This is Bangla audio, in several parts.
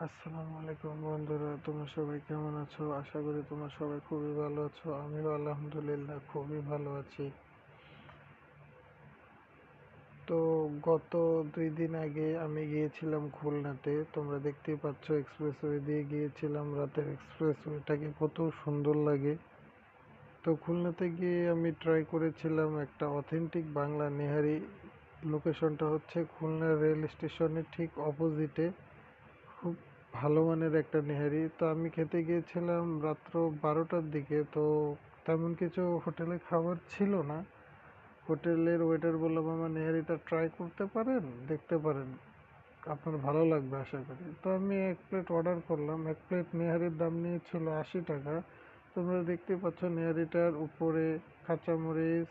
আসসালামু আলাইকুম বন্ধুরা, তোমরা সবাই কেমন আছো? আশা করি তোমরা সবাই খুবই ভালো আছো। আমিও আলহামদুলিল্লাহ খুবই ভালো আছি। তো গত 2 দিন আগে আমি গিয়েছিলাম খুলনাতে। তোমরা দেখতেই পাচ্ছ, এক্সপ্রেসওয়ে দিয়ে গিয়েছিলাম। রাতের এক্সপ্রেসওয়েটাকে কত সুন্দর লাগে। তো খুলনাতে গিয়ে আমি ট্রাই করেছিলাম একটা অথেন্টিক বাংলা নেহারি। লোকেশনটা হচ্ছে খুলনা রেল স্টেশনের ঠিক অপোজিটে। খুব ভালো মানের একটা নেহারি। তো আমি খেতে গিয়েছিলাম রাত্র 12টার দিকে। তো তেমন কিছু হোটেলে খাবার ছিল না। হোটেলের ওয়েটার বললাম, আমার নেহারিটা ট্রাই করতে পারেন, দেখতে পারেন, আপনার ভালো লাগবে আশা করি। তো আমি 1 প্লেট অর্ডার করলাম। 1 প্লেট নেহারির দাম নিয়েছিল 80 টাকা। তোমরা দেখতে পাচ্ছ নেহারিটার উপরে কাঁচামরিচ,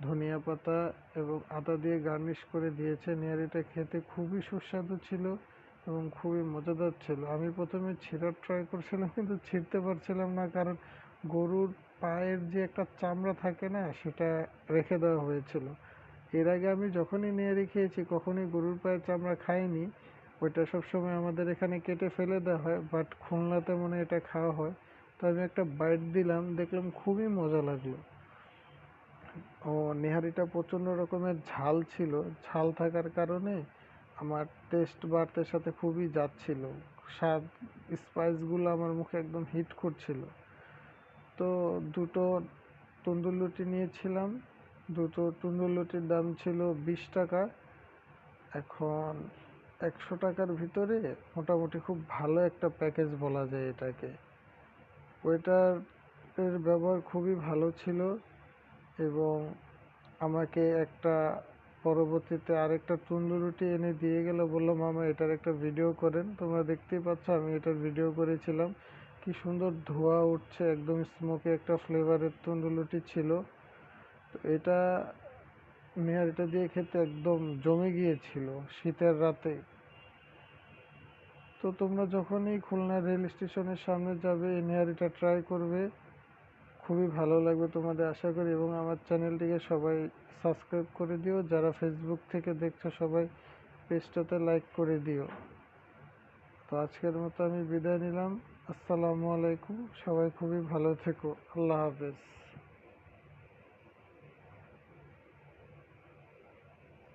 ধনিয়া পাতা এবং আদা দিয়ে গার্নিশ করে দিয়েছে। নেহারিটা খেতে খুবই সুস্বাদু ছিল এবং খুবই মজাদার ছিল। আমি প্রথমে ছিঁড়ার ট্রাই করছিলাম, কিন্তু ছিঁড়তে পারছিলাম না, কারণ গরুর পায়ের যে একটা চামড়া থাকে না, সেটা রেখে দেওয়া হয়েছিল। এর আগে আমি যখনই নেহারি খেয়েছি কখনই গরুর পায়ের চামড়া খাইনি। ওইটা সবসময় আমাদের এখানে কেটে ফেলে দেওয়া হয়, বাট খুলনাতে মনে হয় এটা খাওয়া হয়। তো আমি একটা বাইট দিলাম, দেখলাম খুবই মজা লাগলো। ও, নেহারিটা প্রচণ্ড রকমের ঝাল ছিল। ঝাল থাকার কারণে আমার টেস্ট বাড়তের সাথে খুবই যাচ্ছিল। স্বাদ, স্পাইসগুলো আমার মুখে একদম হিট করছিল। তো দুটো তন্দুর লুচি নিয়েছিলাম। দুটো তন্দুর লুচির দাম ছিল 20 টাকা। এখন 100 টাকার ভিতরে মোটামুটি খুব ভালো একটা প্যাকেজ বলা যায় এটাকে। ওয়েটারের ব্যবহার খুবই ভালো ছিল এবং আমাকে একটা পরবর্তীতে আরেকটা তন্দুর রুটি এনে দিয়ে গেল, বললো মামা এটার একটা ভিডিও করেন। তোমরা দেখতেই পাচ্ছ আমি এটার ভিডিও করেছিলাম। কি সুন্দর ধোঁয়া উঠছে, একদম স্মোকি একটা ফ্লেভারের তন্দুর রুটি ছিল। তো এটা নেহারিটা দিয়ে খেতে একদম জমে গিয়েছিল শীতের রাতে। তো তোমরা যখনই খুলনা রেল স্টেশনের সামনে যাবে এই নেহারিটা ট্রাই করবে, খুবই ভালো লাগবে তোমাদের আশা করি। এবং আমার চ্যানেলটিকে সবাই সাবস্ক্রাইব করে দিও। যারা ফেসবুক থেকে দেখছো সবাই পেজটাতে লাইক করে দিও। তো আজকের মতো আমি বিদায় নিলাম। আসসালামু আলাইকুম, সবাই খুবই ভালো থেকো। আল্লাহ হাফেজ।